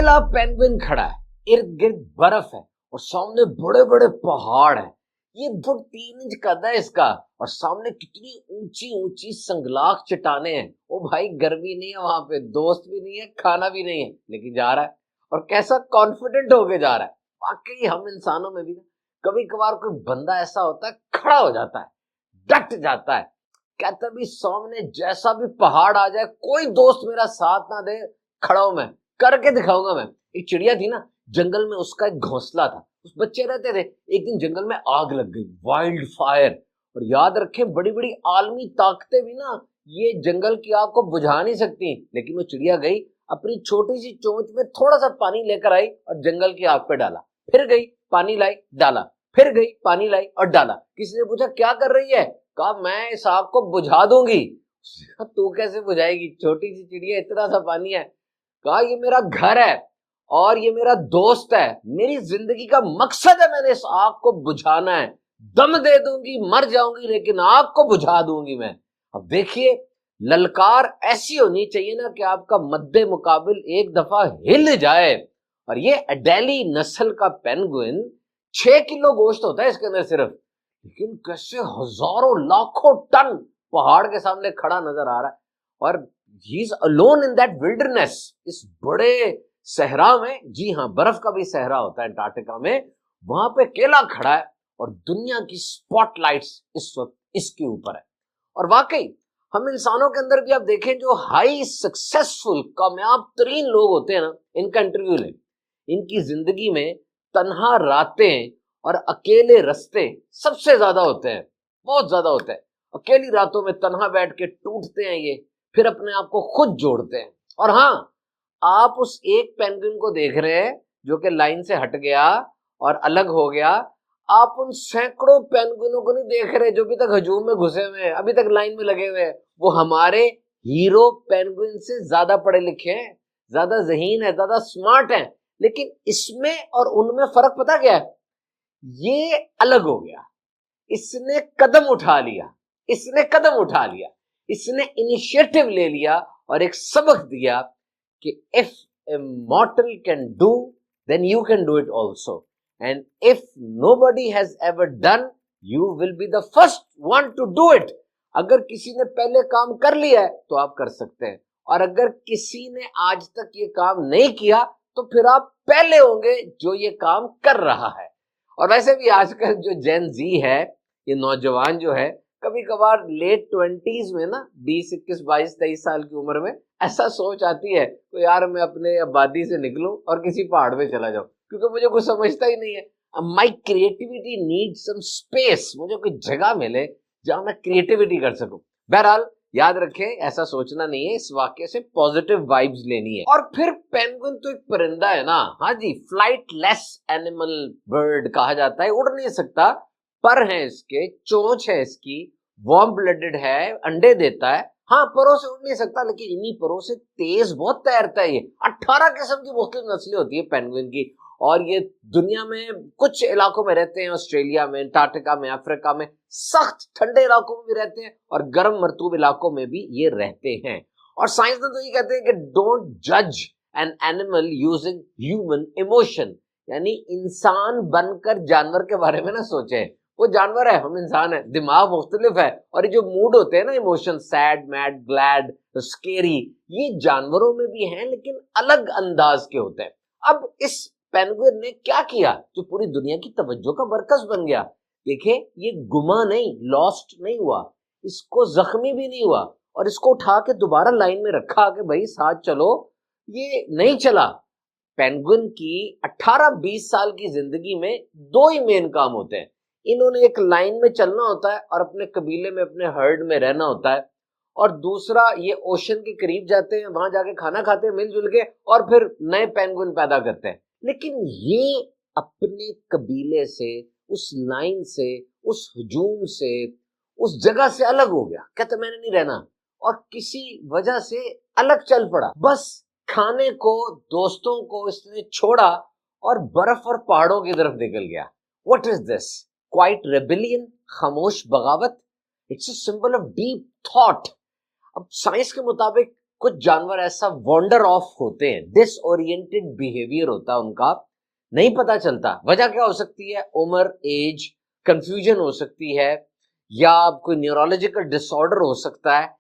पहला पेंगुइन खड़ा है, इर्द गिर्द बर्फ है और सामने बड़े बड़े पहाड़ हैं। ये 3 इंच कद है इसका और सामने कितनी ऊंची ऊंची संगलाख चट्टाने हैं। ओ भाई, गर्मी नहीं है वहां पे, दोस्त भी नहीं है, खाना भी नहीं है, लेकिन जा रहा है और कैसा कॉन्फिडेंट होके जा रहा है। वाकई हम इंसानों में भी ना कभी कभार कोई बंदा ऐसा होता है, खड़ा हो जाता है, डट जाता है, कहता भी सामने जैसा भी पहाड़ आ जाए, कोई दोस्त मेरा साथ ना दे, खड़ा हूं मैं, करके दिखाऊंगा मैं। एक चिड़िया थी ना जंगल में, उसका एक घोंसला था, उस बच्चे रहते थे। एक दिन जंगल में आग लग गई, वाइल्ड फायर। और याद रखें, बड़ी बड़ी आलमी ताकतें भी ना ये जंगल की आग को बुझा नहीं सकती, लेकिन वो चिड़िया गई, अपनी छोटी सी चोंच में थोड़ा सा पानी लेकर आई और जंगल की आग पे डाला, फिर गई, पानी लाई, डाला, फिर गई, पानी लाई और डाला। किसी ने पूछा क्या कर रही है? कहा मैं इस आग को बुझा दूंगी। तू कैसे बुझाएगी, छोटी सी चिड़िया, इतना सा पानी है। कहा ये मेरा घर है और ये मेरा दोस्त है, मेरी जिंदगी का मकसद है, मैंने इस आग को बुझाना है, दम दे दूंगी, मर जाऊंगी, लेकिन आग को बुझा दूंगी मैं। अब देखिए, ललकार ऐसी होनी चाहिए ना कि आपका मद्दे मुकाबिल एक दफा हिल जाए। और ये अडेली नस्ल का पेंगुइन 6 किलो गोश्त होता है इसके अंदर सिर्फ, लेकिन कैसे हजारों लाखों टन पहाड़ के सामने खड़ा नजर आ रहा है। और he is alone in that wilderness, इस बड़े सहरा में। जी हाँ, बर्फ का भी सहरा होता है अंटार्कटिका में, वहां पे अकेला खड़ा है और दुनिया की स्पॉटलाइट्स इस वक्त इसके ऊपर है। और वाकई हम इंसानों के अंदर भी आप देखें, जो हाई सक्सेसफुल कामयाब तरीन लोग होते हैं ना, इनका इंटरव्यू लें, इनकी जिंदगी में तन्हा रातें और अकेले रास्ते सबसे ज्यादा होते हैं, बहुत ज्यादा होते हैं। अकेली रातों में तन्हा बैठ के टूटते हैं ये, फिर अपने आप को खुद जोड़ते हैं। और हाँ, आप उस एक पेंगुइन को देख रहे हैं जो कि लाइन से हट गया और अलग हो गया, आप उन सैकड़ों पेंगुइनों को नहीं देख रहे जो अभी तक हजूम में घुसे हुए हैं, अभी तक लाइन में लगे हुए हैं। वो हमारे हीरो पेंगुइन से ज्यादा पढ़े लिखे हैं, ज्यादा ज़हीन है, ज्यादा स्मार्ट हैं। लेकिन इसमें और उनमें फर्क पता क्या है? ये अलग हो गया, इसने कदम उठा लिया, इसने कदम उठा लिया, इसने इनिशिएटिव ले लिया और एक सबक दिया कि if a mortal can do, then you can do it also, and if nobody has ever done, you will be the first one to do it. अगर किसी ने पहले काम कर लिया है तो आप कर सकते हैं, और अगर किसी ने आज तक ये काम नहीं किया तो फिर आप पहले होंगे जो ये काम कर रहा है। और वैसे भी आजकल जो जेन जी है, ये नौजवान जो है, कभी कभार लेट 20s में ना, 20, 21, 22, 23 साल की उम्र में ऐसा सोच आती है तो यार मैं अपने आबादी से निकलूं और किसी पहाड़ पे चला जाऊं, क्योंकि मुझे कुछ समझता ही नहीं है। My creativity needs some space, मुझे कोई जगह मिले जहां मैं क्रिएटिविटी कर सकूं। बहरहाल याद रखें, ऐसा सोचना नहीं है, इस वाक्य से पॉजिटिव वाइब्स लेनी है। और फिर पेंगुइन तो एक परिंदा है ना, हाँ जी, फ्लाइटलेस एनिमल बर्ड कहा जाता है, उड़ नहीं सकता, पर है इसके, चोंच है इसकी, वार्म ब्लडेड है, अंडे देता है। हाँ, परों से उड़ नहीं सकता, लेकिन इन्हीं परों से तेज बहुत तैरता है ये। 18 किस्म की मुख्तलिफ नस्लें होती है पेंगुइन की, और ये दुनिया में कुछ इलाकों में रहते हैं, ऑस्ट्रेलिया में, अंटार्कटिका में, अफ्रीका में, सख्त ठंडे इलाकों में भी रहते हैं और गर्म मरतूब इलाकों में भी ये रहते हैं। और साइंसदान तो ये कहते हैं कि डोंट जज an animal using human emotion, यानी इंसान बनकर जानवर के बारे में ना सोचे, वो जानवर है, हम इंसान है, दिमाग मुख्तलिफ है, और ये जो मूड होते हैं ना, emotion, sad, mad, glad, scary, ये जानवरों में भी हैं, लेकिन अलग अंदाज के होते हैं। अब इस पेंगुइन ने क्या किया जो पूरी दुनिया की तवज्जो का मरकज बन गया? देखिए, ये गुमा नहीं, लॉस्ट नहीं हुआ, इसको जख्मी भी नहीं हुआ, और इसको उठा के दोबारा लाइन में रखा कि भाई साथ चलो, ये नहीं चला। पेंगुइन की 18-20 साल की जिंदगी में 2 ही मेन काम होते हैं। इन्होंने एक लाइन में चलना होता है और अपने कबीले में, अपने हर्ड में रहना होता है, और दूसरा ये ओशन के करीब जाते हैं, वहां जाके खाना खाते हैं मिलजुल के, और फिर नए पेंगुइन पैदा करते हैं। लेकिन ये अपने कबीले से, उस लाइन से, उस हुजूम से, उस जगह से अलग हो गया, कहते मैंने नहीं रहना, और किसी वजह से अलग चल पड़ा। बस खाने को, दोस्तों को इसने छोड़ा और बर्फ और पहाड़ों की तरफ निकल गया। What is this? Quite rebellion, खामोश बगावत। It's a symbol of deep thought. अब साइंस के मुताबिक कुछ जानवर ऐसा वॉन्डर ऑफ होते हैं, डिसओरिएंटेड बिहेवियर होता है उनका, नहीं पता चलता। वजह क्या हो सकती है? उम्र, एज, कंफ्यूजन हो सकती है, या कोई न्यूरोलॉजिकल डिसऑर्डर हो सकता है,